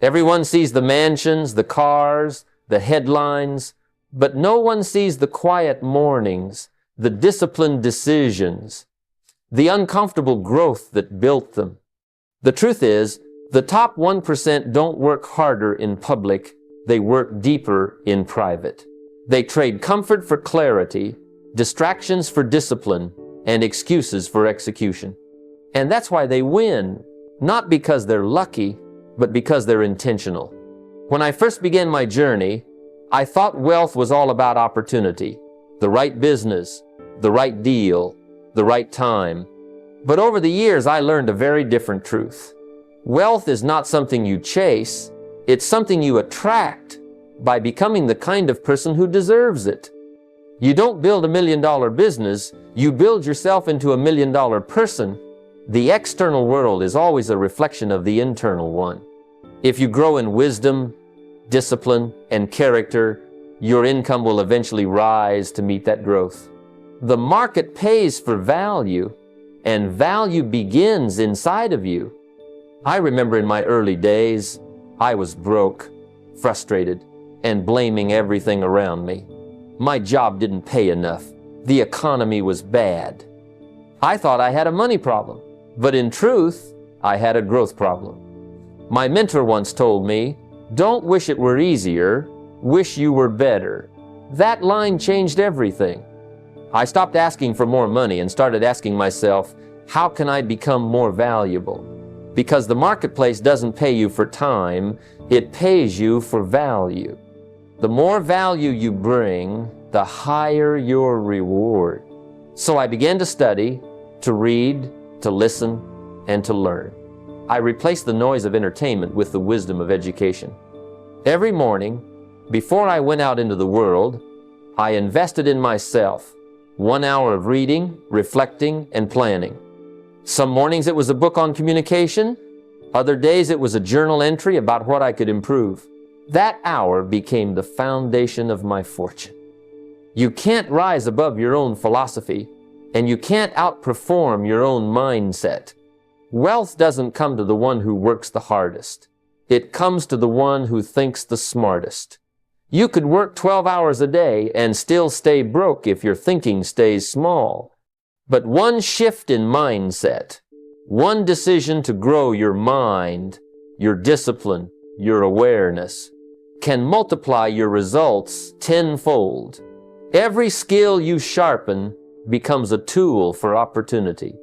Everyone sees the mansions, the cars, the headlines, but no one sees the quiet mornings, the disciplined decisions, the uncomfortable growth that built them. The truth is, the top 1% don't work harder in public, they work deeper in private. They trade comfort for clarity, distractions for discipline, and excuses for execution. And that's why they win, not because they're lucky, but because they're intentional. When I first began my journey, I thought wealth was all about opportunity, the right business, the right deal, the right time. But over the years, I learned a very different truth. Wealth is not something you chase, it's something you attract by becoming the kind of person who deserves it. You don't build $1 million business, you build yourself into $1 million person. The external world is always a reflection of the internal one. If you grow in wisdom, discipline, and character, your income will eventually rise to meet that growth. The market pays for value, and value begins inside of you. I remember in my early days, I was broke, frustrated, and blaming everything around me. My job didn't pay enough. The economy was bad. I thought I had a money problem, but in truth, I had a growth problem. My mentor once told me, "Don't wish it were easier, wish you were better." That line changed everything. I stopped asking for more money and started asking myself, how can I become more valuable? Because the marketplace doesn't pay you for time, it pays you for value. The more value you bring, the higher your reward. So I began to study, to read, to listen, and to learn. I replaced the noise of entertainment with the wisdom of education. Every morning, before I went out into the world, I invested in myself. 1 hour of reading, reflecting, and planning. Some mornings it was a book on communication. Other days it was a journal entry about what I could improve. That hour became the foundation of my fortune. You can't rise above your own philosophy, and you can't outperform your own mindset. Wealth doesn't come to the one who works the hardest. It comes to the one who thinks the smartest. You could work 12 hours a day and still stay broke if your thinking stays small. But one shift in mindset, one decision to grow your mind, your discipline, your awareness, can multiply your results tenfold. Every skill you sharpen becomes a tool for opportunity.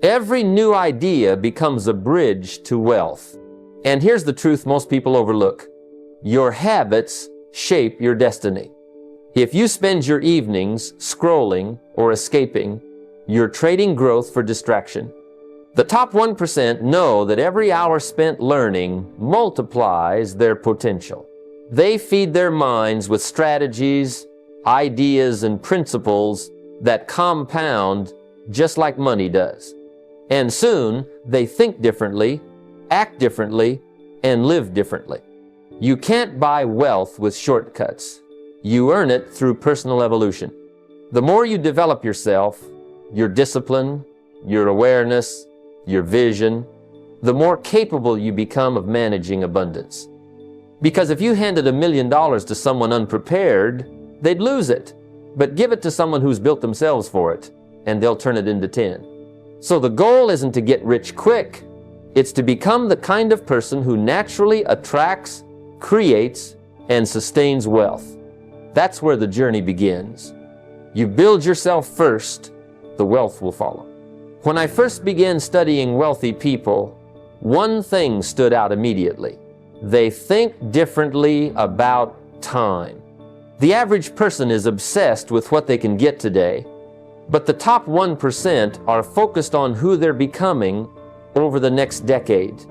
Every new idea becomes a bridge to wealth. And here's the truth most people overlook. Your habits shape your destiny. If you spend your evenings scrolling or escaping, you're trading growth for distraction. The top 1% know that every hour spent learning multiplies their potential. They feed their minds with strategies, ideas, and principles that compound just like money does. And soon, they think differently, act differently, and live differently. You can't buy wealth with shortcuts. You earn it through personal evolution. The more you develop yourself, your discipline, your awareness, your vision, the more capable you become of managing abundance. Because if you handed $1 million to someone unprepared, they'd lose it. But give it to someone who's built themselves for it, and they'll turn it into 10. So the goal isn't to get rich quick. It's to become the kind of person who naturally attracts, creates, and sustains wealth. That's where the journey begins. You build yourself first, the wealth will follow. When I first began studying wealthy people, one thing stood out immediately. They think differently about time. The average person is obsessed with what they can get today, but the top 1% are focused on who they're becoming over the next decade.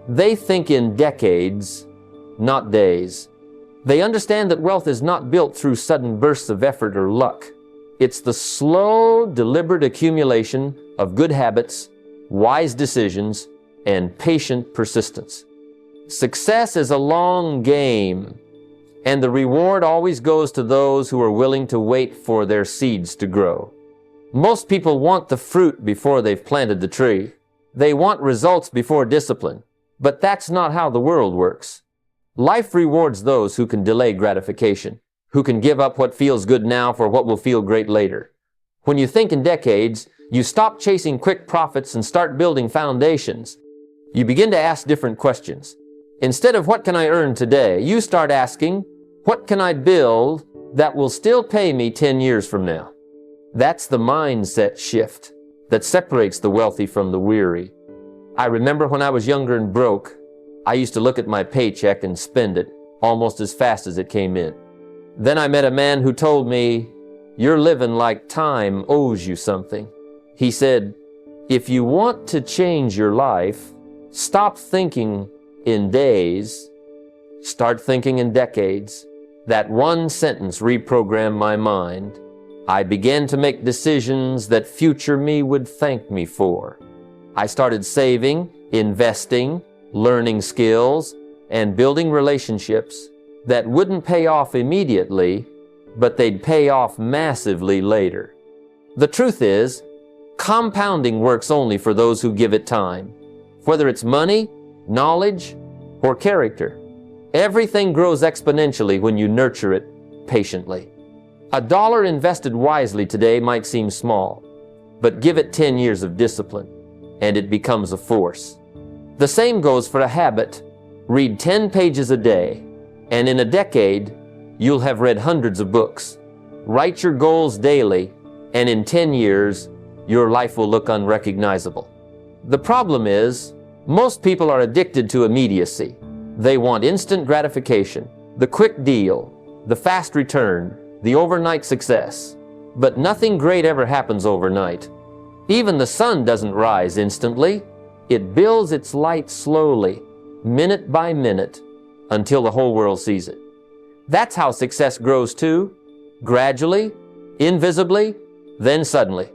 They think in decades, not days. They understand that wealth is not built through sudden bursts of effort or luck. It's the slow, deliberate accumulation of good habits, wise decisions, and patient persistence. Success is a long game, and the reward always goes to those who are willing to wait for their seeds to grow. Most people want the fruit before they've planted the tree. They want results before discipline. But that's not how the world works. Life rewards those who can delay gratification, who can give up what feels good now for what will feel great later. When you think in decades, you stop chasing quick profits and start building foundations. You begin to ask different questions. Instead of what can I earn today, you start asking, what can I build that will still pay me 10 years from now? That's the mindset shift that separates the wealthy from the weary. I remember when I was younger and broke, I used to look at my paycheck and spend it almost as fast as it came in. Then I met a man who told me, you're living like time owes you something. He said, if you want to change your life, stop thinking in days, start thinking in decades. That one sentence reprogrammed my mind. I began to make decisions that future me would thank me for. I started saving, investing, learning skills, and building relationships that wouldn't pay off immediately, but they'd pay off massively later. The truth is, compounding works only for those who give it time. Whether it's money, knowledge, or character, everything grows exponentially when you nurture it patiently. $1 invested wisely today might seem small, but give it 10 years of discipline, and it becomes a force. The same goes for a habit. Read 10 pages a day, and in a decade, you'll have read hundreds of books. Write your goals daily, and in 10 years, your life will look unrecognizable. The problem is, most people are addicted to immediacy. They want instant gratification, the quick deal, the fast return, the overnight success. But nothing great ever happens overnight. Even the sun doesn't rise instantly. It builds its light slowly, minute by minute, until the whole world sees it. That's how success grows too, gradually, invisibly, then suddenly.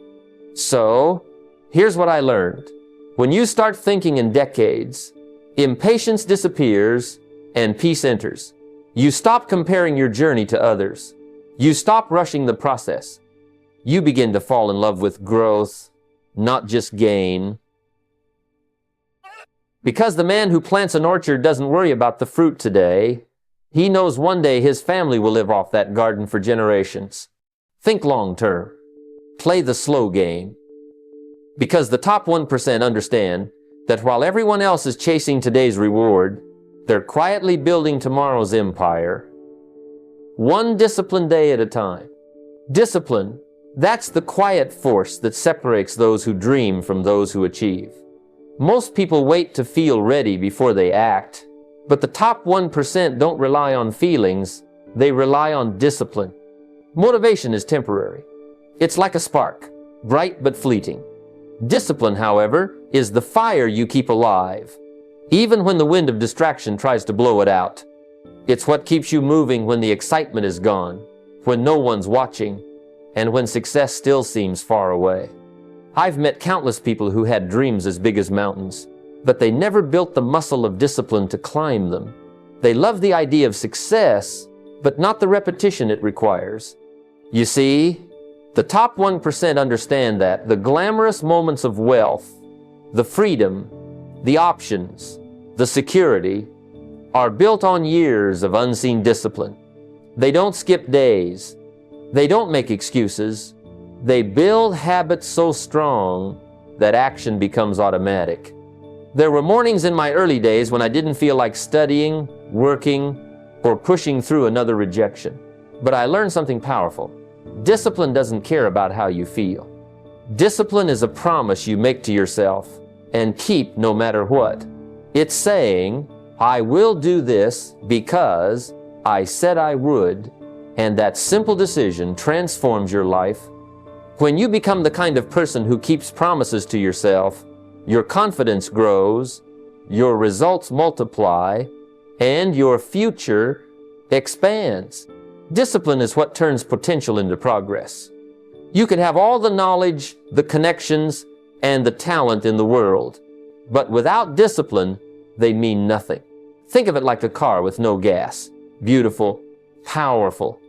So, here's what I learned. When you start thinking in decades, impatience disappears and peace enters. You stop comparing your journey to others. You stop rushing the process. You begin to fall in love with growth, not just gain. Because the man who plants an orchard doesn't worry about the fruit today, he knows one day his family will live off that garden for generations. Think long term. Play the slow game. Because the top 1% understand that while everyone else is chasing today's reward, they're quietly building tomorrow's empire. One disciplined day at a time. Discipline, that's the quiet force that separates those who dream from those who achieve. Most people wait to feel ready before they act, but the top 1% don't rely on feelings, they rely on discipline. Motivation is temporary. It's like a spark, bright but fleeting. Discipline, however, is the fire you keep alive, even when the wind of distraction tries to blow it out. It's what keeps you moving when the excitement is gone, when no one's watching, and when success still seems far away. I've met countless people who had dreams as big as mountains, but they never built the muscle of discipline to climb them. They love the idea of success, but not the repetition it requires. You see, the top 1% understand that the glamorous moments of wealth, the freedom, the options, the security, are built on years of unseen discipline. They don't skip days. They don't make excuses. They build habits so strong that action becomes automatic. There were mornings in my early days when I didn't feel like studying, working, or pushing through another rejection. But I learned something powerful. Discipline doesn't care about how you feel. Discipline is a promise you make to yourself and keep no matter what. It's saying, I will do this because I said I would, and that simple decision transforms your life. When you become the kind of person who keeps promises to yourself, your confidence grows, your results multiply, and your future expands. Discipline is what turns potential into progress. You can have all the knowledge, the connections, and the talent in the world, but without discipline, they mean nothing. Think of it like a car with no gas. Beautiful, powerful,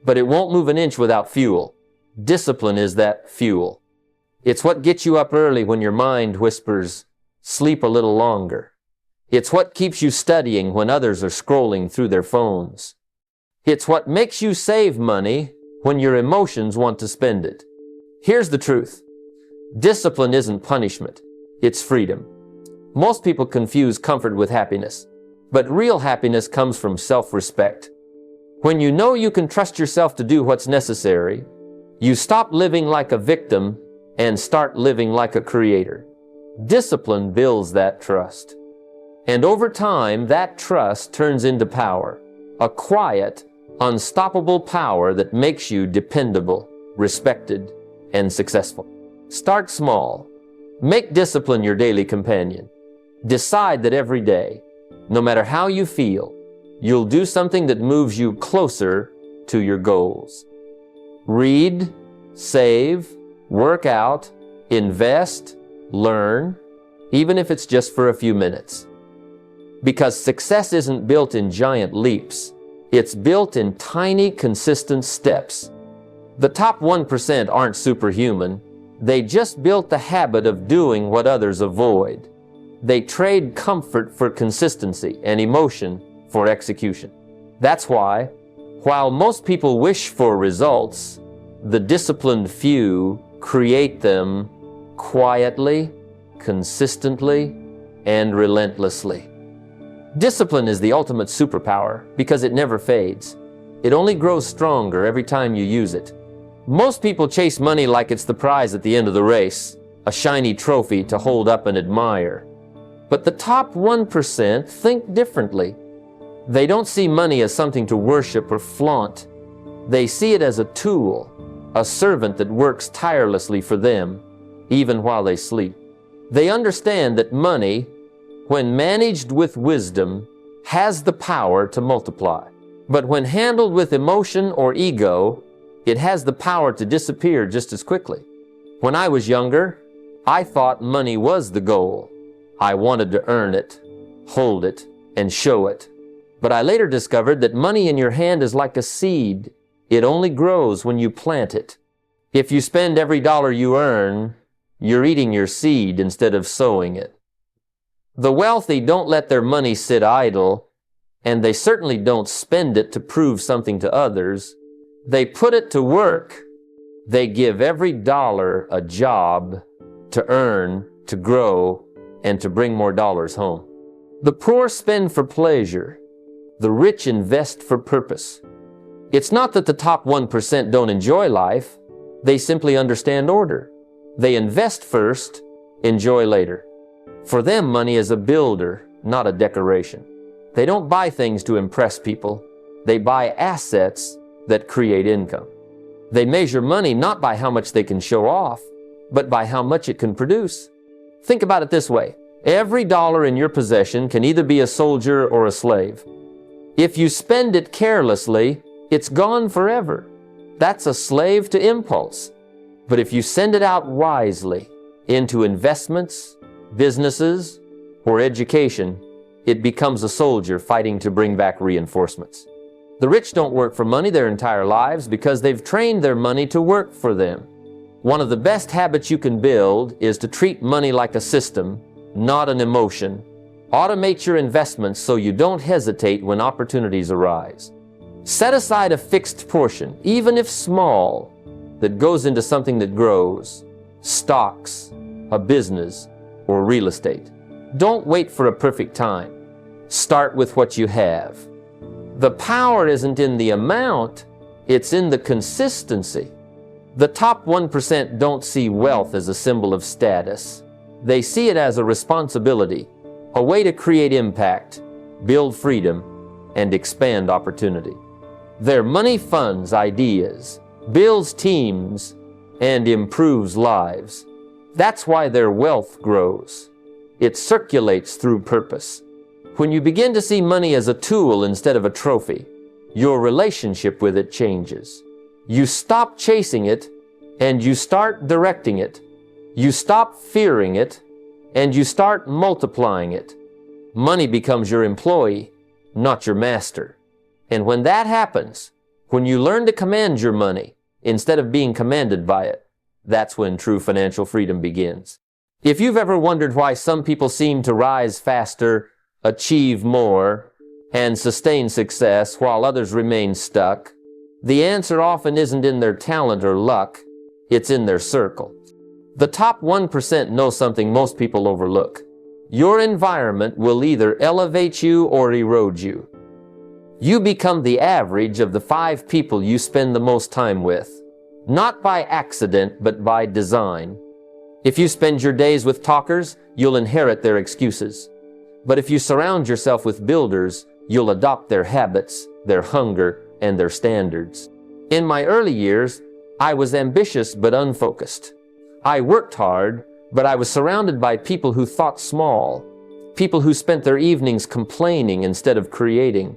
but it won't move an inch without fuel. Discipline is that fuel. It's what gets you up early when your mind whispers, sleep a little longer. It's what keeps you studying when others are scrolling through their phones. It's what makes you save money when your emotions want to spend it. Here's the truth. Discipline isn't punishment. It's freedom. Most people confuse comfort with happiness, but real happiness comes from self-respect. When you know you can trust yourself to do what's necessary, you stop living like a victim and start living like a creator. Discipline builds that trust. And over time, that trust turns into power, a quiet, unstoppable power that makes you dependable, respected, and successful. Start small. Make discipline your daily companion. Decide that every day, no matter how you feel, you'll do something that moves you closer to your goals. Read, save, work out, invest, learn, even if it's just for a few minutes. Because success isn't built in giant leaps. It's built in tiny, consistent steps. The top 1% aren't superhuman. They just built the habit of doing what others avoid. They trade comfort for consistency and emotion for execution. That's why, while most people wish for results, the disciplined few create them quietly, consistently, and relentlessly. Discipline is the ultimate superpower because it never fades. It only grows stronger every time you use it. Most people chase money like it's the prize at the end of the race, a shiny trophy to hold up and admire. But the top 1% think differently. They don't see money as something to worship or flaunt. They see it as a tool, a servant that works tirelessly for them, even while they sleep. They understand that money, when managed with wisdom, has the power to multiply. But when handled with emotion or ego, it has the power to disappear just as quickly. When I was younger, I thought money was the goal. I wanted to earn it, hold it, and show it. But I later discovered that money in your hand is like a seed. It only grows when you plant it. If you spend every dollar you earn, you're eating your seed instead of sowing it. The wealthy don't let their money sit idle, and they certainly don't spend it to prove something to others. They put it to work. They give every dollar a job to earn, to grow, and to bring more dollars home. The poor spend for pleasure. The rich invest for purpose. It's not that the top 1% don't enjoy life. They simply understand order. They invest first, enjoy later. For them, money is a builder, not a decoration. They don't buy things to impress people. They buy assets that create income. They measure money not by how much they can show off, but by how much it can produce. Think about it this way. Every dollar in your possession can either be a soldier or a slave. If you spend it carelessly, it's gone forever. That's a slave to impulse. But if you send it out wisely into investments, businesses, or education, it becomes a soldier fighting to bring back reinforcements. The rich don't work for money their entire lives because they've trained their money to work for them. One of the best habits you can build is to treat money like a system, not an emotion. Automate your investments so you don't hesitate when opportunities arise. Set aside a fixed portion, even if small, that goes into something that grows, stocks, a business, or real estate. Don't wait for a perfect time. Start with what you have. The power isn't in the amount, it's in the consistency. The top 1% don't see wealth as a symbol of status. They see it as a responsibility, a way to create impact, build freedom, and expand opportunity. Their money funds ideas, builds teams, and improves lives. That's why their wealth grows. It circulates through purpose. When you begin to see money as a tool instead of a trophy, your relationship with it changes. You stop chasing it, and you start directing it. You stop fearing it, and you start multiplying it. Money becomes your employee, not your master. And when that happens, when you learn to command your money instead of being commanded by it, that's when true financial freedom begins. If you've ever wondered why some people seem to rise faster, achieve more, and sustain success while others remain stuck, the answer often isn't in their talent or luck, it's in their circle. The top 1% know something most people overlook. Your environment will either elevate you or erode you. You become the average of the 5 people you spend the most time with, not by accident, but by design. If you spend your days with talkers, you'll inherit their excuses. But if you surround yourself with builders, you'll adopt their habits, their hunger, and their standards. In my early years, I was ambitious but unfocused. I worked hard, but I was surrounded by people who thought small, people who spent their evenings complaining instead of creating.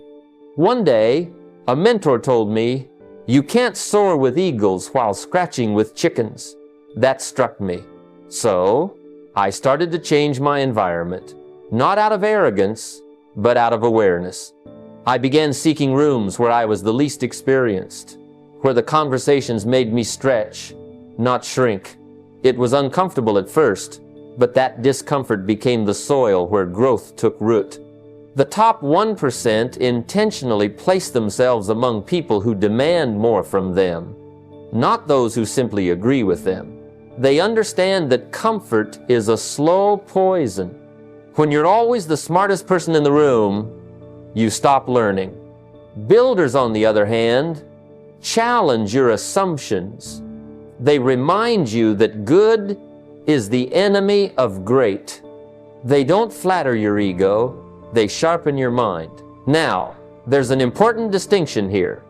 One day, a mentor told me, "You can't soar with eagles while scratching with chickens." That struck me. So, I started to change my environment, not out of arrogance, but out of awareness. I began seeking rooms where I was the least experienced, where the conversations made me stretch, not shrink. It was uncomfortable at first, but that discomfort became the soil where growth took root. The top 1% intentionally place themselves among people who demand more from them, not those who simply agree with them. They understand that comfort is a slow poison. When you're always the smartest person in the room, you stop learning. Builders, on the other hand, challenge your assumptions. They remind you that good is the enemy of great. They don't flatter your ego, they sharpen your mind. Now, there's an important distinction here.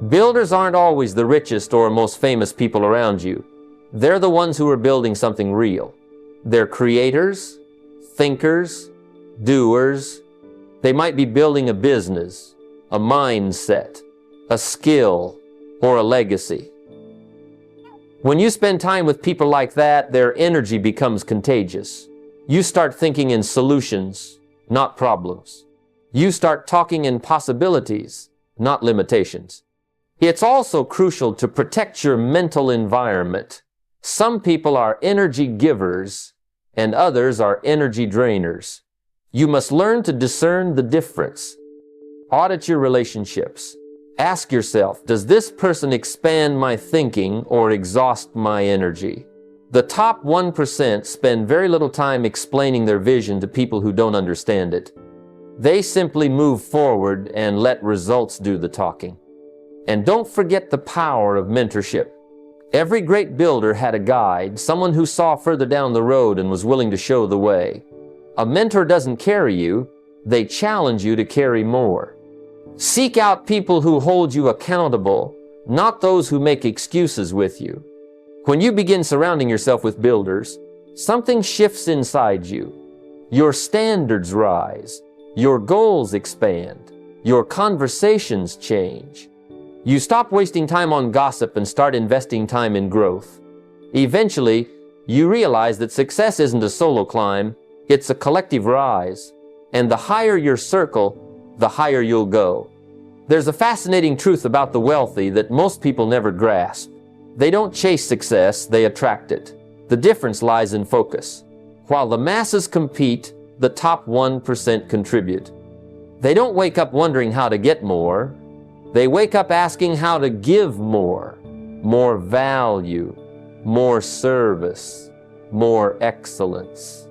Builders aren't always the richest or most famous people around you. They're the ones who are building something real. They're creators, thinkers, doers. They might be building a business, a mindset, a skill, or a legacy. When you spend time with people like that, their energy becomes contagious. You start thinking in solutions, not problems. You start talking in possibilities, not limitations. It's also crucial to protect your mental environment. Some people are energy givers, and others are energy drainers. You must learn to discern the difference. Audit your relationships. Ask yourself, does this person expand my thinking or exhaust my energy? The top 1% spend very little time explaining their vision to people who don't understand it. They simply move forward and let results do the talking. And don't forget the power of mentorship. Every great builder had a guide, someone who saw further down the road and was willing to show the way. A mentor doesn't carry you, they challenge you to carry more. Seek out people who hold you accountable, not those who make excuses with you. When you begin surrounding yourself with builders, something shifts inside you. Your standards rise, your goals expand, your conversations change. You stop wasting time on gossip and start investing time in growth. Eventually, you realize that success isn't a solo climb, it's a collective rise. And the higher your circle, the higher you'll go. There's a fascinating truth about the wealthy that most people never grasp. They don't chase success, they attract it. The difference lies in focus. While the masses compete, the top 1% contribute. They don't wake up wondering how to get more. They wake up asking how to give more value, more service, more excellence.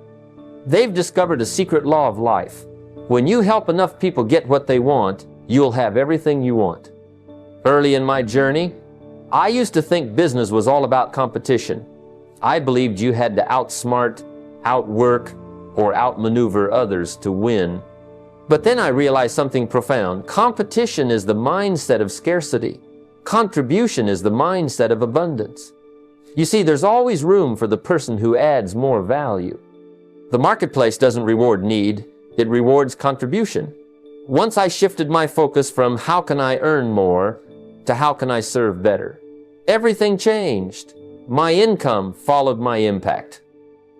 They've discovered a secret law of life. When you help enough people get what they want, you'll have everything you want. Early in my journey, I used to think business was all about competition. I believed you had to outsmart, outwork, or outmaneuver others to win. But then I realized something profound. Competition is the mindset of scarcity. Contribution is the mindset of abundance. You see, there's always room for the person who adds more value. The marketplace doesn't reward need, it rewards contribution. Once I shifted my focus from how can I earn more to how can I serve better, everything changed. My income followed my impact.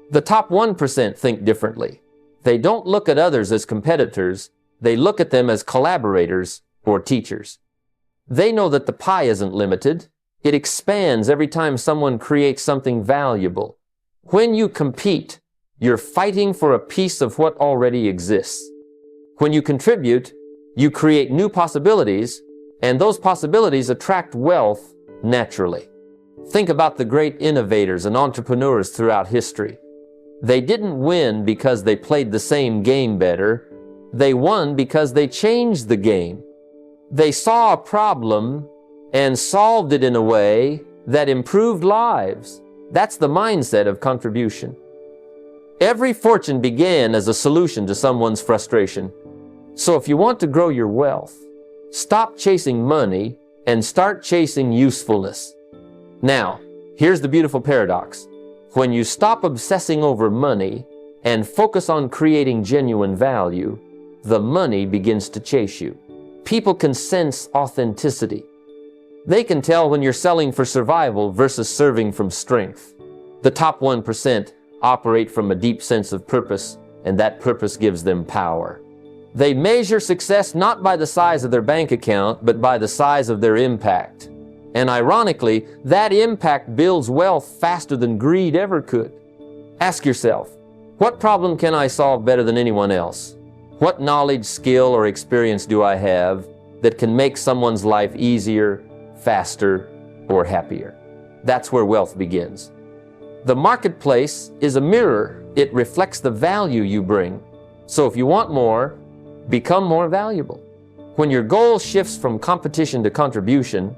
The top 1% think differently. They don't look at others as competitors, they look at them as collaborators or teachers. They know that the pie isn't limited, it expands every time someone creates something valuable. When you compete, you're fighting for a piece of what already exists. When you contribute, you create new possibilities, and those possibilities attract wealth naturally. Think about the great innovators and entrepreneurs throughout history. They didn't win because they played the same game better. They won because they changed the game. They saw a problem and solved it in a way that improved lives. That's the mindset of contribution. Every fortune began as a solution to someone's frustration. So if you want to grow your wealth, stop chasing money and start chasing usefulness. Now, here's the beautiful paradox. When you stop obsessing over money and focus on creating genuine value, the money begins to chase you. People can sense authenticity. They can tell when you're selling for survival versus serving from strength. The top 1% operate from a deep sense of purpose, and that purpose gives them power. They measure success not by the size of their bank account, but by the size of their impact. And ironically, that impact builds wealth faster than greed ever could. Ask yourself, what problem can I solve better than anyone else? What knowledge, skill, or experience do I have that can make someone's life easier, faster, or happier? That's where wealth begins. The marketplace is a mirror. It reflects the value you bring. So if you want more, become more valuable. When your goal shifts from competition to contribution,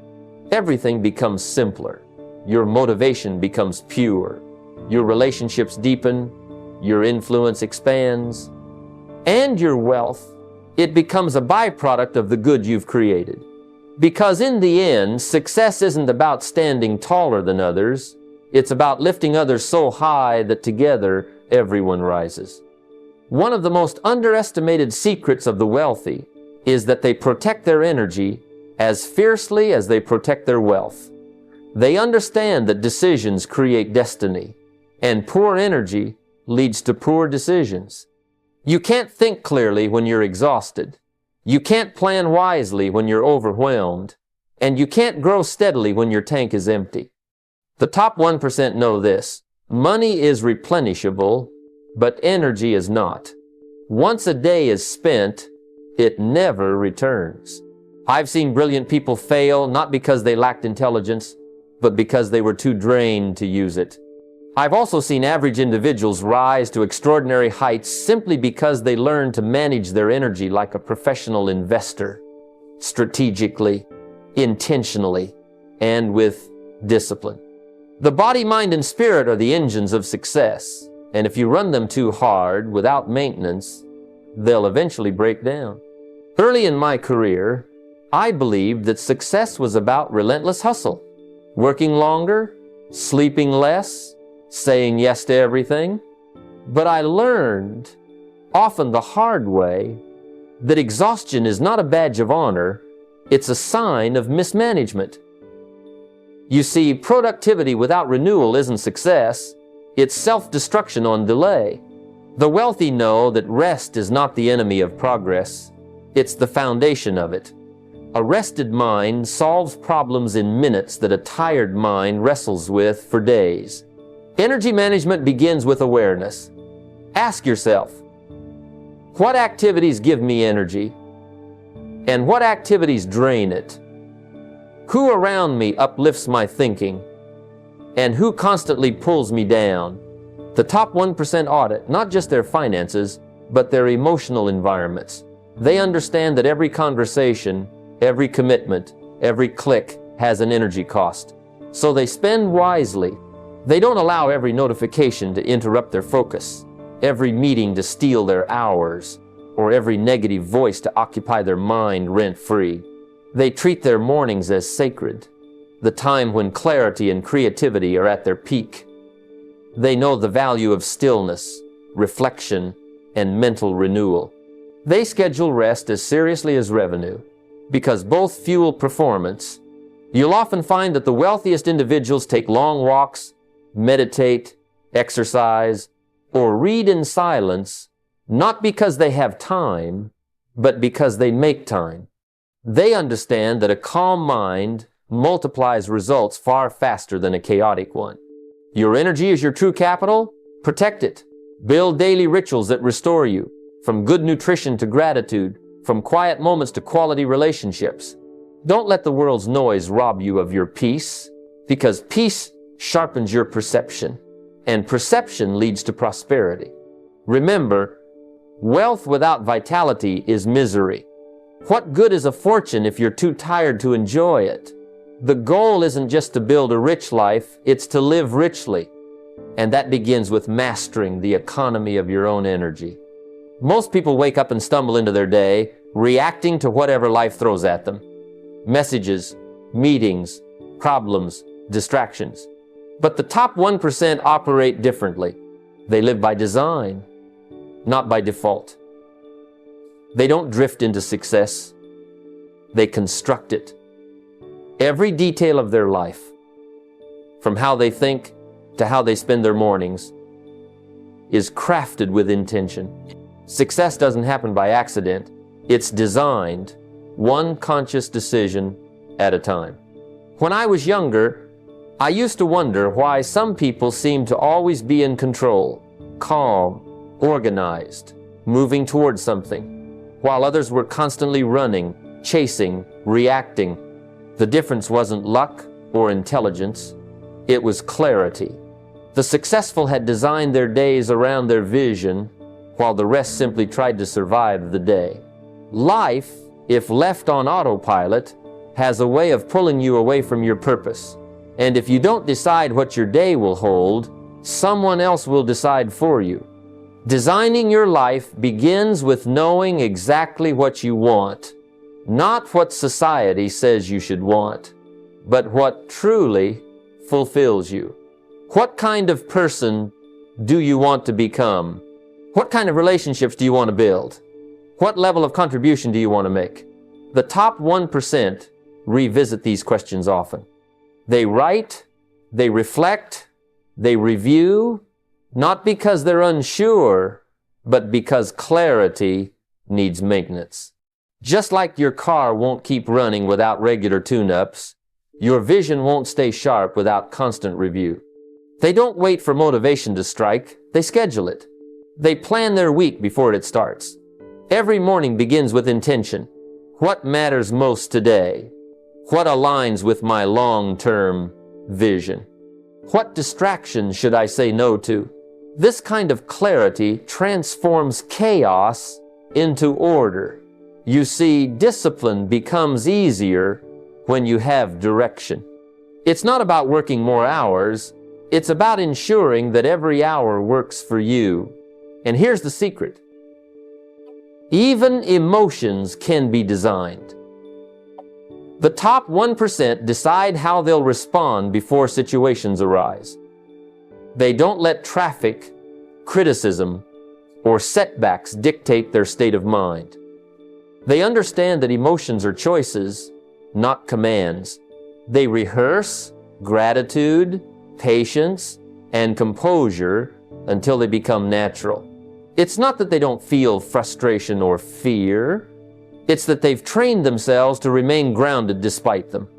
everything becomes simpler. Your motivation becomes pure. Your relationships deepen. Your influence expands. And your wealth, it becomes a byproduct of the good you've created. Because in the end, success isn't about standing taller than others. It's about lifting others so high that together everyone rises. One of the most underestimated secrets of the wealthy is that they protect their energy as fiercely as they protect their wealth. They understand that decisions create destiny, and poor energy leads to poor decisions. You can't think clearly when you're exhausted. You can't plan wisely when you're overwhelmed. And you can't grow steadily when your tank is empty. The top 1% know this. Money is replenishable, but energy is not. Once a day is spent, it never returns. I've seen brilliant people fail not because they lacked intelligence, but because they were too drained to use it. I've also seen average individuals rise to extraordinary heights simply because they learned to manage their energy like a professional investor, strategically, intentionally, and with discipline. The body, mind, and spirit are the engines of success, and if you run them too hard without maintenance, they'll eventually break down. Early in my career, I believed that success was about relentless hustle, working longer, sleeping less, saying yes to everything. But I learned, often the hard way, that exhaustion is not a badge of honor, it's a sign of mismanagement. You see, productivity without renewal isn't success, it's self-destruction on delay. The wealthy know that rest is not the enemy of progress, it's the foundation of it. A rested mind solves problems in minutes that a tired mind wrestles with for days. Energy management begins with awareness. Ask yourself, what activities give me energy? And what activities drain it? Who around me uplifts my thinking? And who constantly pulls me down? The top 1% audit not just their finances, but their emotional environments. They understand that every conversation, every commitment, every click has an energy cost. So they spend wisely. They don't allow every notification to interrupt their focus, every meeting to steal their hours, or every negative voice to occupy their mind rent-free. They treat their mornings as sacred, the time when clarity and creativity are at their peak. They know the value of stillness, reflection, and mental renewal. They schedule rest as seriously as revenue, because both fuel performance. You'll often find that the wealthiest individuals take long walks, meditate, exercise, or read in silence, not because they have time, but because they make time. They understand that a calm mind multiplies results far faster than a chaotic one. Your energy is your true capital. Protect it. Build daily rituals that restore you. from good nutrition to gratitude, from quiet moments to quality relationships. Don't let the world's noise rob you of your peace, because peace sharpens your perception, and perception leads to prosperity. Remember, wealth without vitality is misery. What good is a fortune if you're too tired to enjoy it? The goal isn't just to build a rich life, it's to live richly. And that begins with mastering the economy of your own energy. Most people wake up and stumble into their day, reacting to whatever life throws at them. Messages, meetings, problems, distractions. But the top 1% operate differently. They live by design, not by default. They don't drift into success. They construct it. Every detail of their life, from how they think to how they spend their mornings, is crafted with intention. Success doesn't happen by accident. It's designed, one conscious decision at a time. When I was younger, I used to wonder why some people seemed to always be in control, calm, organized, moving towards something, while others were constantly running, chasing, reacting. The difference wasn't luck or intelligence, it was clarity. The successful had designed their days around their vision, while the rest simply tried to survive the day. Life, if left on autopilot, has a way of pulling you away from your purpose. And if you don't decide what your day will hold, someone else will decide for you. Designing your life begins with knowing exactly what you want, not what society says you should want, but what truly fulfills you. What kind of person do you want to become? What kind of relationships do you want to build? What level of contribution do you want to make? The top 1% revisit these questions often. They write, they reflect, they review, not because they're unsure, but because clarity needs maintenance. Just like your car won't keep running without regular tune-ups, your vision won't stay sharp without constant review. They don't wait for motivation to strike, they schedule it. They plan their week before it starts. Every morning begins with intention. What matters most today? What aligns with my long-term vision? What distractions should I say no to? This kind of clarity transforms chaos into order. You see, discipline becomes easier when you have direction. It's not about working more hours, it's about ensuring that every hour works for you. And here's the secret. Even emotions can be designed. The top 1% decide how they'll respond before situations arise. They don't let traffic, criticism, or setbacks dictate their state of mind. They understand that emotions are choices, not commands. They rehearse gratitude, patience, and composure until they become natural. It's not that they don't feel frustration or fear. It's that they've trained themselves to remain grounded despite them.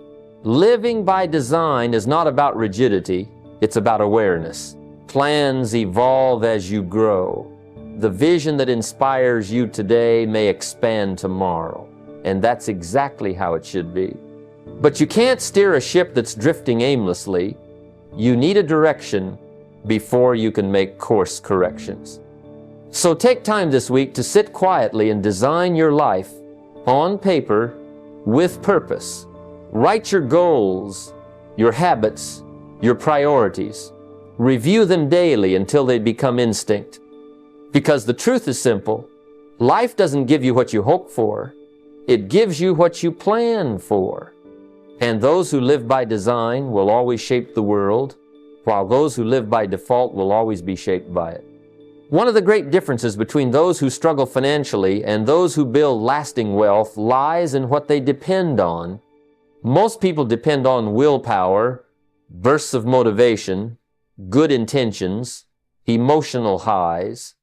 Living by design is not about rigidity, it's about awareness. Plans evolve as you grow. The vision that inspires you today may expand tomorrow, and that's exactly how it should be. But you can't steer a ship that's drifting aimlessly. You need a direction before you can make course corrections. So take time this week to sit quietly and design your life on paper with purpose. Write your goals, your habits, your priorities. Review them daily until they become instinct. Because the truth is simple. Life doesn't give you what you hope for. It gives you what you plan for. And those who live by design will always shape the world, while those who live by default will always be shaped by it. One of the great differences between those who struggle financially and those who build lasting wealth lies in what they depend on. Most people depend on willpower, bursts of motivation, good intentions, emotional highs.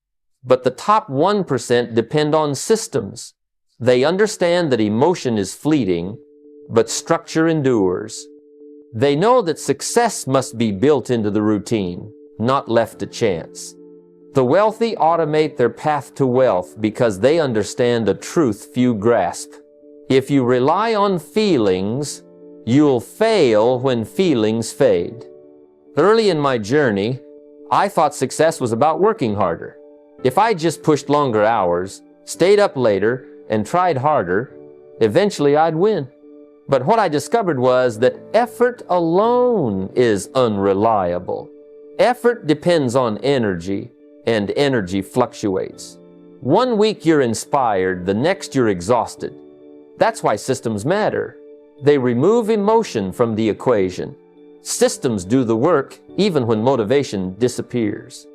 But the top 1% depend on systems. They understand that emotion is fleeting, but structure endures. They know that success must be built into the routine, not left to chance. The wealthy automate their path to wealth because they understand a truth few grasp. If you rely on feelings, you'll fail when feelings fade. Early in my journey, I thought success was about working harder. If I just pushed longer hours, stayed up later, and tried harder, eventually I'd win. But what I discovered was that effort alone is unreliable. Effort depends on energy, and energy fluctuates. One week you're inspired, the next you're exhausted. That's why systems matter. They remove emotion from the equation. Systems do the work even when motivation disappears.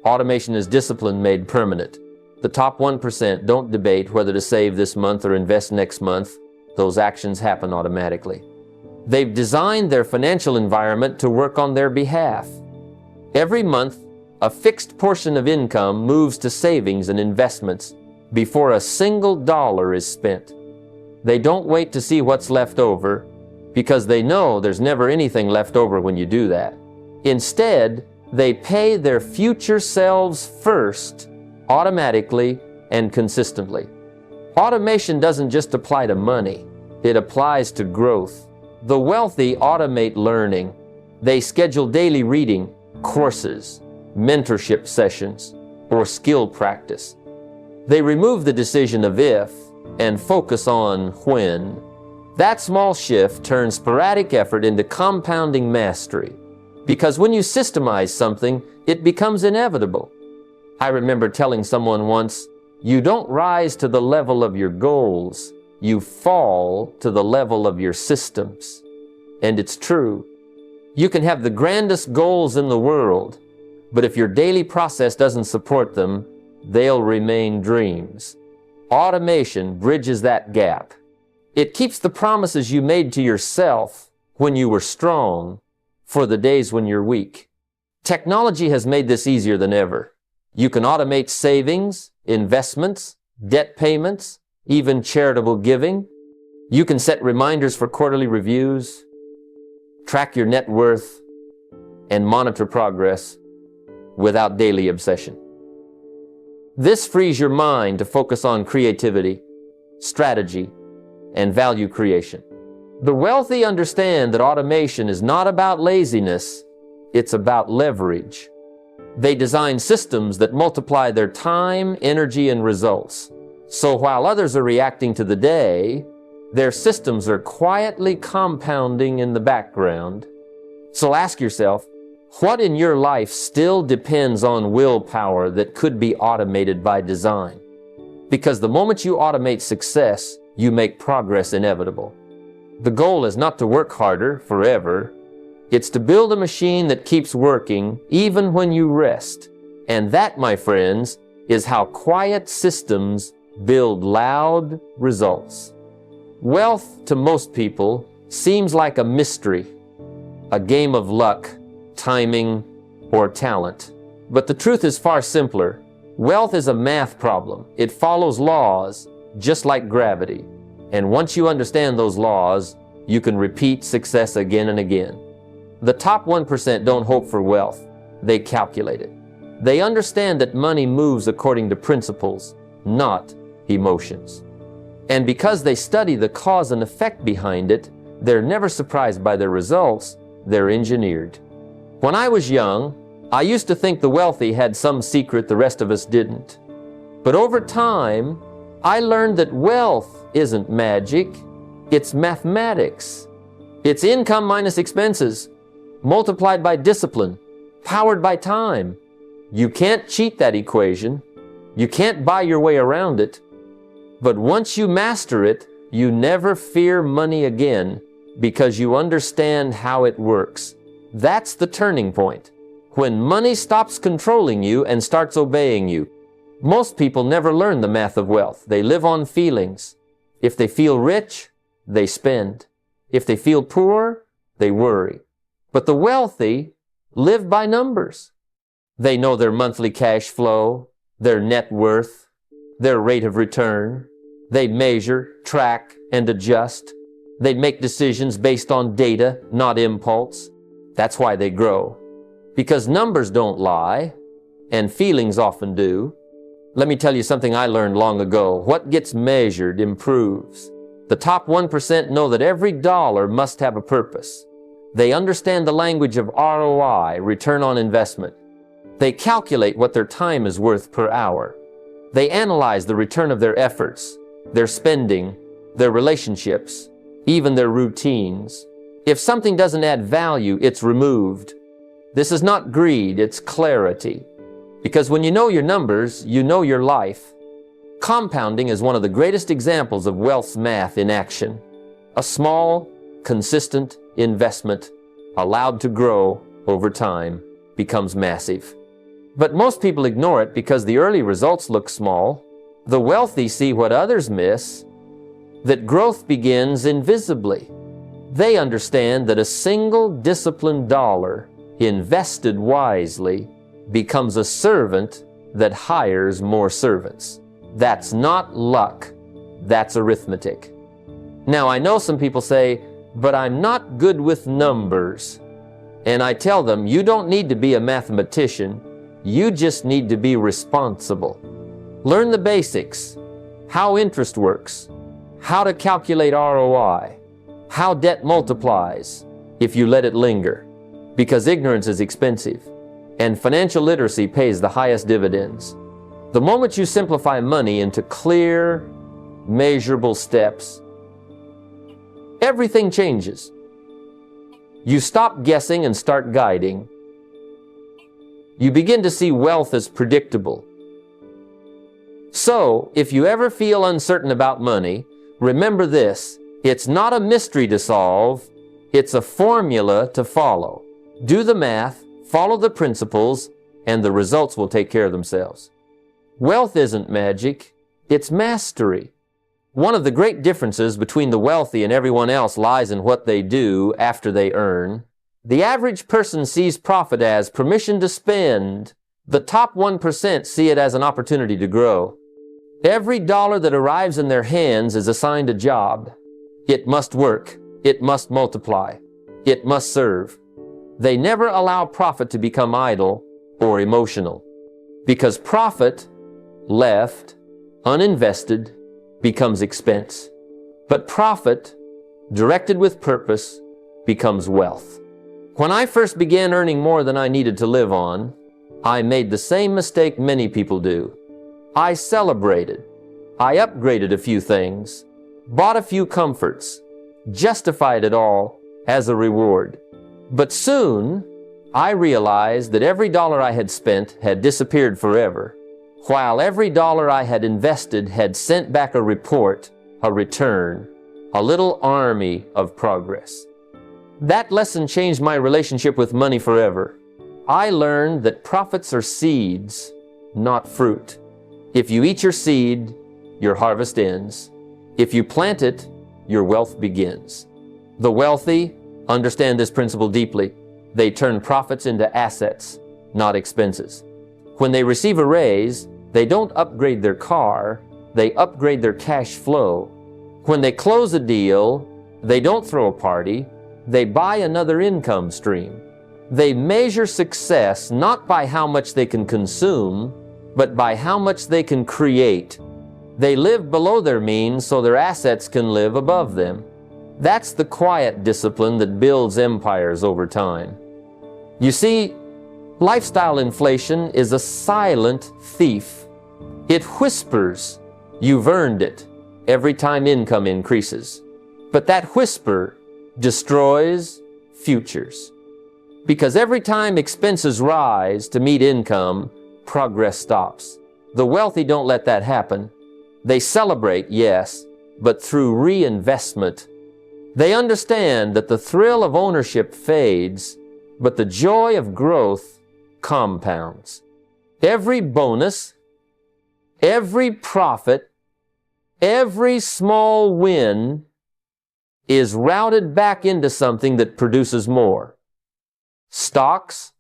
Automation is discipline made permanent. The top 1% don't debate whether to save this month or invest next month. Those actions happen automatically. They've designed their financial environment to work on their behalf. Every month, a fixed portion of income moves to savings and investments before a single dollar is spent. They don't wait to see what's left over because they know there's never anything left over when you do that. Instead, they pay their future selves first, automatically and consistently. Automation doesn't just apply to money, it applies to growth. The wealthy automate learning. They schedule daily reading, courses, mentorship sessions, or skill practice. They remove the decision of if and focus on when. That small shift turns sporadic effort into compounding mastery. Because when you systemize something, it becomes inevitable. I remember telling someone once, you don't rise to the level of your goals, you fall to the level of your systems. And it's true. You can have the grandest goals in the world, but if your daily process doesn't support them, they'll remain dreams. Automation bridges that gap. It keeps the promises you made to yourself when you were strong for the days when you're weak. Technology has made this easier than ever. You can automate savings, investments, debt payments, even charitable giving. You can set reminders for quarterly reviews, track your net worth, and monitor progress without daily obsession. This frees your mind to focus on creativity, strategy, and value creation. The wealthy understand that automation is not about laziness, it's about leverage. They design systems that multiply their time, energy, and results. So while others are reacting to the day, their systems are quietly compounding in the background. So ask yourself, what in your life still depends on willpower that could be automated by design? Because the moment you automate success, you make progress inevitable. The goal is not to work harder forever. It's to build a machine that keeps working even when you rest. And that, my friends, is how quiet systems build loud results. Wealth to most people seems like a mystery, a game of luck, timing, or talent. But the truth is far simpler. Wealth is a math problem. It follows laws, just like gravity. And once you understand those laws, you can repeat success again and again. The top 1% don't hope for wealth. They calculate it. They understand that money moves according to principles, not emotions. And because they study the cause and effect behind it, they're never surprised by their results. They're engineered. When I was young, I used to think the wealthy had some secret the rest of us didn't. But over time, I learned that wealth isn't magic, it's mathematics. It's income minus expenses, multiplied by discipline, powered by time. You can't cheat that equation. You can't buy your way around it. But once you master it, you never fear money again because you understand how it works. That's the turning point. When money stops controlling you and starts obeying you. Most people never learn the math of wealth. They live on feelings. If they feel rich, they spend. If they feel poor, they worry. But the wealthy live by numbers. They know their monthly cash flow, their net worth, their rate of return. They measure, track, and adjust. They make decisions based on data, not impulse. That's why they grow. Because numbers don't lie, and feelings often do. Let me tell you something I learned long ago. What gets measured improves. The top 1% know that every dollar must have a purpose. They understand the language of ROI, return on investment. They calculate what their time is worth per hour. They analyze the return of their efforts, their spending, their relationships, even their routines. If something doesn't add value, it's removed. This is not greed, it's clarity. Because when you know your numbers, you know your life. Compounding is one of the greatest examples of wealth's math in action. A small, consistent investment allowed to grow over time becomes massive. But most people ignore it because the early results look small. The wealthy see what others miss, that growth begins invisibly. They understand that a single disciplined dollar invested wisely becomes a servant that hires more servants. That's not luck, that's arithmetic. Now, I know some people say, but I'm not good with numbers. And I tell them, you don't need to be a mathematician, you just need to be responsible. Learn the basics, how interest works, how to calculate ROI, how debt multiplies if you let it linger, because ignorance is expensive, and financial literacy pays the highest dividends. The moment you simplify money into clear, measurable steps, everything changes. You stop guessing and start guiding. You begin to see wealth as predictable. So, if you ever feel uncertain about money, remember this: it's not a mystery to solve, it's a formula to follow. Do the math, follow the principles, and the results will take care of themselves. Wealth isn't magic, it's mastery. One of the great differences between the wealthy and everyone else lies in what they do after they earn. The average person sees profit as permission to spend. The top 1% see it as an opportunity to grow. Every dollar that arrives in their hands is assigned a job. It must work, it must multiply, it must serve. They never allow profit to become idle or emotional, because profit left uninvested becomes expense. But profit, directed with purpose, becomes wealth. When I first began earning more than I needed to live on, I made the same mistake many people do. I celebrated. I upgraded a few things, bought a few comforts, justified it all as a reward. But soon, I realized that every dollar I had spent had disappeared forever, while every dollar I had invested had sent back a report, a return, a little army of progress. That lesson changed my relationship with money forever. I learned that profits are seeds, not fruit. If you eat your seed, your harvest ends. If you plant it, your wealth begins. The wealthy understand this principle deeply. They turn profits into assets, not expenses. When they receive a raise, they don't upgrade their car, they upgrade their cash flow. When they close a deal, they don't throw a party, they buy another income stream. They measure success not by how much they can consume, but by how much they can create. They live below their means so their assets can live above them. That's the quiet discipline that builds empires over time. You see, lifestyle inflation is a silent thief. It whispers, "You've earned it," every time income increases. But that whisper destroys futures. Because every time expenses rise to meet income, progress stops. The wealthy don't let that happen. They celebrate, yes, but through reinvestment. They understand that the thrill of ownership fades, but the joy of growth compounds. Every bonus, every profit, every small win is routed back into something that produces more. Stocks,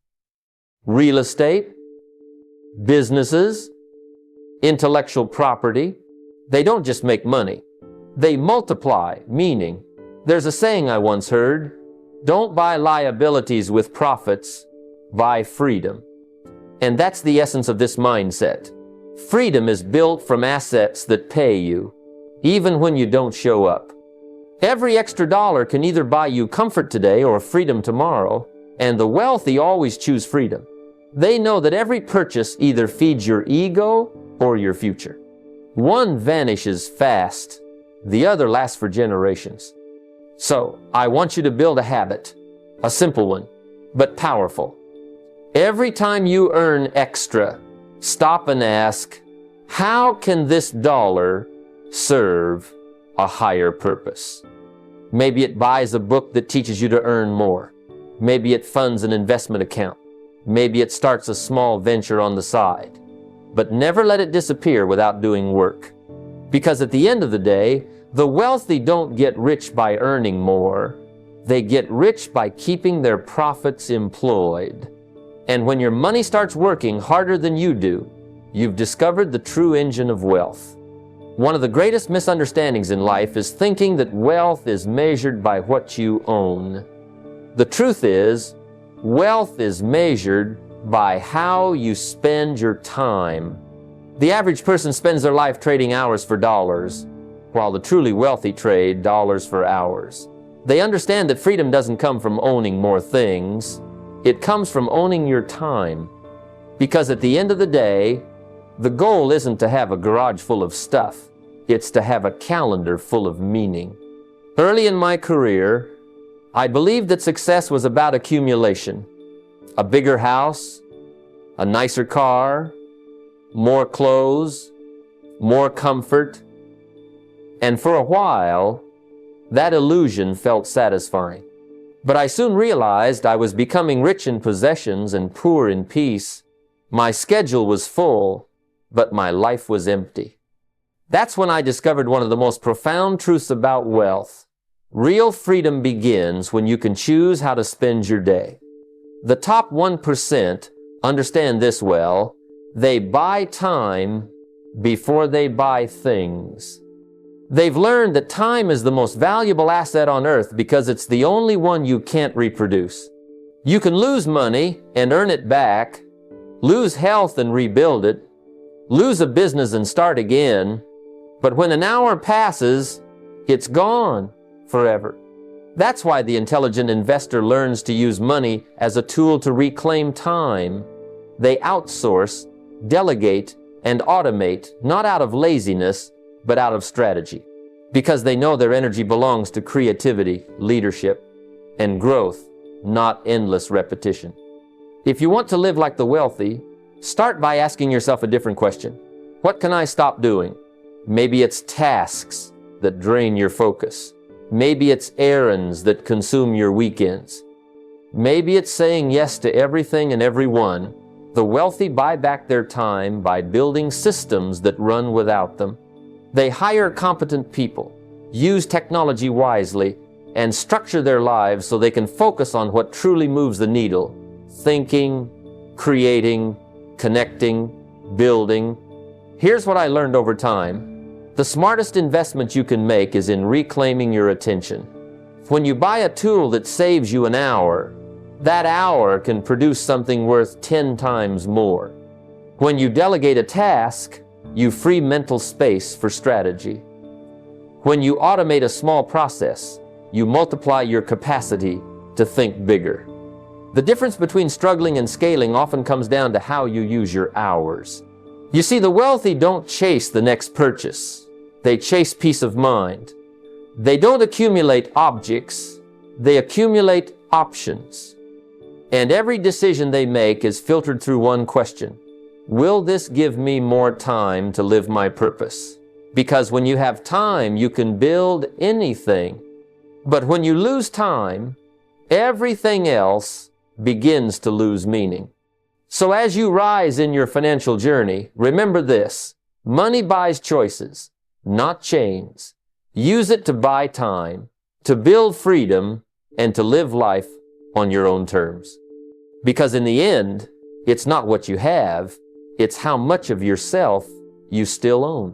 real estate, businesses, intellectual property, they don't just make money. They multiply, meaning, there's a saying I once heard, don't buy liabilities with profits, buy freedom. And that's the essence of this mindset. Freedom is built from assets that pay you, even when you don't show up. Every extra dollar can either buy you comfort today or freedom tomorrow, and the wealthy always choose freedom. They know that every purchase either feeds your ego or your future. One vanishes fast, the other lasts for generations. So, I want you to build a habit, a simple one, but powerful. Every time you earn extra, stop and ask, how can this dollar serve a higher purpose? Maybe it buys a book that teaches you to earn more. Maybe it funds an investment account. Maybe it starts a small venture on the side. But never let it disappear without doing work. Because at the end of the day, the wealthy don't get rich by earning more. They get rich by keeping their profits employed. And when your money starts working harder than you do, you've discovered the true engine of wealth. One of the greatest misunderstandings in life is thinking that wealth is measured by what you own. The truth is, wealth is measured by how you spend your time. The average person spends their life trading hours for dollars, while the truly wealthy trade dollars for hours. They understand that freedom doesn't come from owning more things. It comes from owning your time. Because at the end of the day, the goal isn't to have a garage full of stuff. It's to have a calendar full of meaning. Early in my career, I believed that success was about accumulation. A bigger house, a nicer car, more clothes, more comfort. And for a while, that illusion felt satisfying. But I soon realized I was becoming rich in possessions and poor in peace. My schedule was full, but my life was empty. That's when I discovered one of the most profound truths about wealth. Real freedom begins when you can choose how to spend your day. The top 1% understand this well. They buy time before they buy things. They've learned that time is the most valuable asset on earth because it's the only one you can't reproduce. You can lose money and earn it back, lose health and rebuild it, lose a business and start again, but when an hour passes, it's gone forever. That's why the intelligent investor learns to use money as a tool to reclaim time. They outsource, delegate, and automate, not out of laziness, but out of strategy. Because they know their energy belongs to creativity, leadership, and growth, not endless repetition. If you want to live like the wealthy, start by asking yourself a different question. What can I stop doing? Maybe it's tasks that drain your focus. Maybe it's errands that consume your weekends. Maybe it's saying yes to everything and everyone. The wealthy buy back their time by building systems that run without them. They hire competent people, use technology wisely, and structure their lives so they can focus on what truly moves the needle: thinking, creating, connecting, building. Here's what I learned over time. The smartest investment you can make is in reclaiming your attention. When you buy a tool that saves you an hour, that hour can produce something worth 10 times more. When you delegate a task, you free mental space for strategy. When you automate a small process, you multiply your capacity to think bigger. The difference between struggling and scaling often comes down to how you use your hours. You see, the wealthy don't chase the next purchase. They chase peace of mind. They don't accumulate objects. They accumulate options. And every decision they make is filtered through one question. Will this give me more time to live my purpose? Because when you have time, you can build anything. But when you lose time, everything else begins to lose meaning. So as you rise in your financial journey, remember this: money buys choices, not chains. Use it to buy time, to build freedom, and to live life on your own terms. Because in the end, it's not what you have, it's how much of yourself you still own.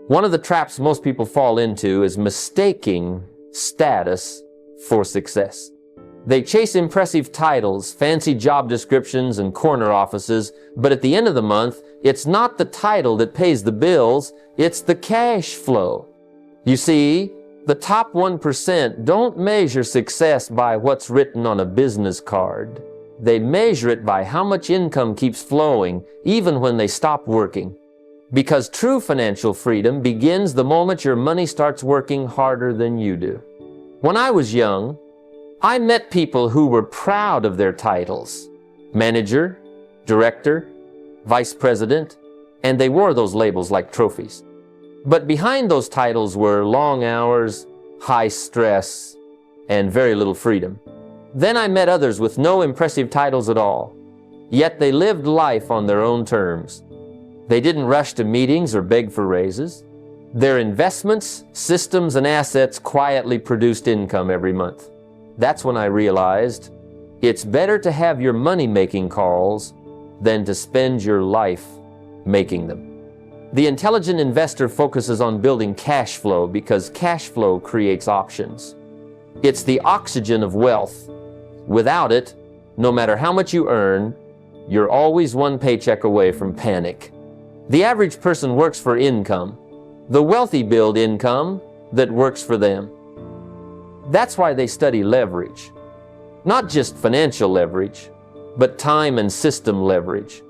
One of the traps most people fall into is mistaking status for success. They chase impressive titles, fancy job descriptions, and corner offices, but at the end of the month, it's not the title that pays the bills, it's the cash flow. You see, the top 1% don't measure success by what's written on a business card. They measure it by how much income keeps flowing, even when they stop working. Because true financial freedom begins the moment your money starts working harder than you do. When I was young, I met people who were proud of their titles: manager, director, vice president, and they wore those labels like trophies. But behind those titles were long hours, high stress, and very little freedom. Then I met others with no impressive titles at all, yet they lived life on their own terms. They didn't rush to meetings or beg for raises. Their investments, systems, and assets quietly produced income every month. That's when I realized it's better to have your money-making calls than to spend your life making them. The intelligent investor focuses on building cash flow because cash flow creates options. It's the oxygen of wealth. Without it, no matter how much you earn, you're always one paycheck away from panic. The average person works for income. The wealthy build income that works for them. That's why they study leverage. Not just financial leverage, but time and system leverage.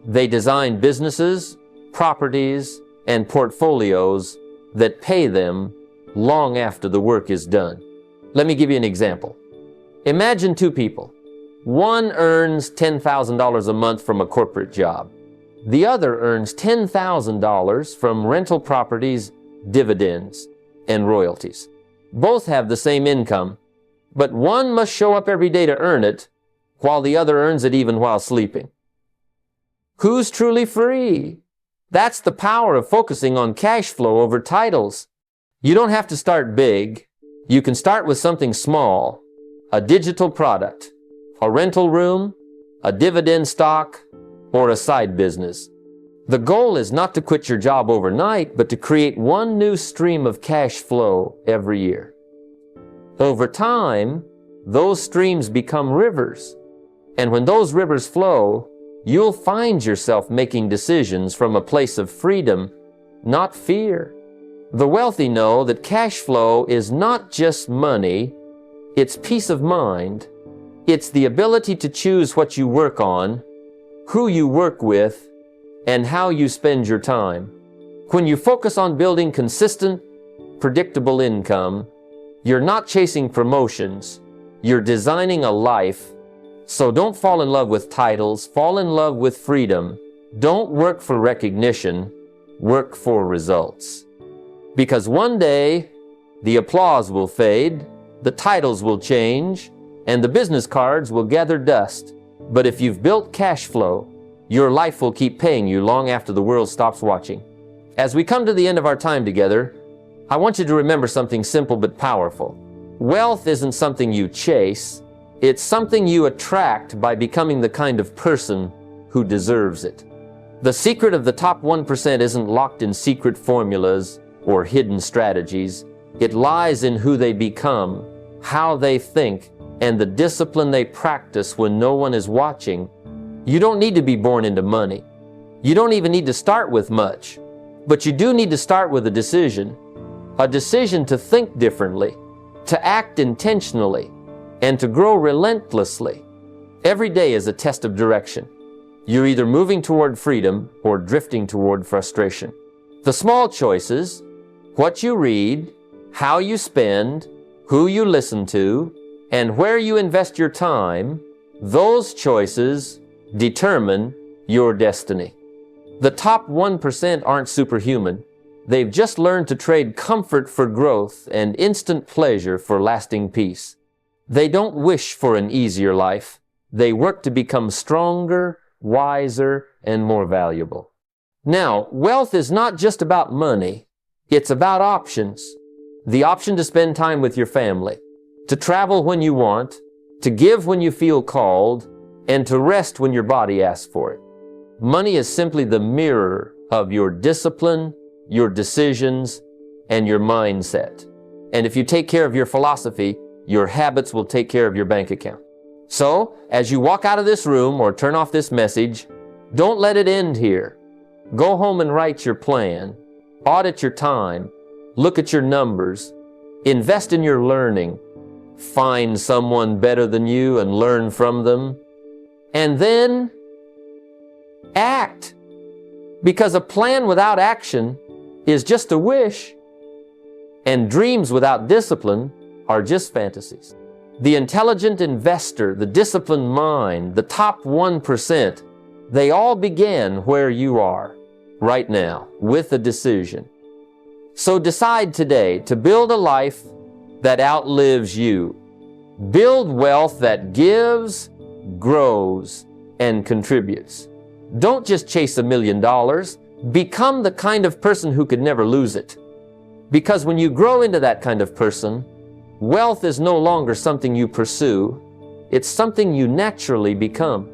They design businesses, properties, and portfolios that pay them long after the work is done. Let me give you an example. Imagine two people. One earns $10,000 a month from a corporate job. The other earns $10,000 from rental properties, dividends, and royalties. Both have the same income, but one must show up every day to earn it, while the other earns it even while sleeping. Who's truly free? That's the power of focusing on cash flow over titles. You don't have to start big. You can start with something small, a digital product, a rental room, a dividend stock, or a side business. The goal is not to quit your job overnight, but to create one new stream of cash flow every year. Over time, those streams become rivers. And when those rivers flow, you'll find yourself making decisions from a place of freedom, not fear. The wealthy know that cash flow is not just money, it's peace of mind. It's the ability to choose what you work on, who you work with, and how you spend your time. When you focus on building consistent, predictable income, you're not chasing promotions, you're designing a life. So don't fall in love with titles, fall in love with freedom. Don't work for recognition, work for results. Because one day, the applause will fade, the titles will change, and the business cards will gather dust. But if you've built cash flow, your life will keep paying you long after the world stops watching. As we come to the end of our time together, I want you to remember something simple but powerful. Wealth isn't something you chase, it's something you attract by becoming the kind of person who deserves it. The secret of the top 1% isn't locked in secret formulas or hidden strategies. It lies in who they become, how they think, and the discipline they practice when no one is watching. You don't need to be born into money. You don't even need to start with much. But you do need to start with a decision to think differently, to act intentionally, and to grow relentlessly. Every day is a test of direction. You're either moving toward freedom or drifting toward frustration. The small choices, what you read, how you spend, who you listen to, and where you invest your time, those choices determine your destiny. The top 1% aren't superhuman. They've just learned to trade comfort for growth and instant pleasure for lasting peace. They don't wish for an easier life. They work to become stronger, wiser, and more valuable. Now, wealth is not just about money. It's about options. The option to spend time with your family, to travel when you want, to give when you feel called, and to rest when your body asks for it. Money is simply the mirror of your discipline, your decisions, and your mindset. And if you take care of your philosophy, Your habits will take care of your bank account. So, as you walk out of this room or turn off this message, don't let it end here. Go home and write your plan. Audit your time. Look at your numbers. Invest in your learning. Find someone better than you and learn from them. And then act. Because a plan without action is just a wish. And dreams without discipline are just fantasies. The intelligent investor, the disciplined mind, the top 1%, they all began where you are right now with a decision. So decide today to build a life that outlives you. Build wealth that gives, grows, and contributes. Don't just chase $1 million. Become the kind of person who could never lose it. Because when you grow into that kind of person, wealth is no longer something you pursue. It's something you naturally become.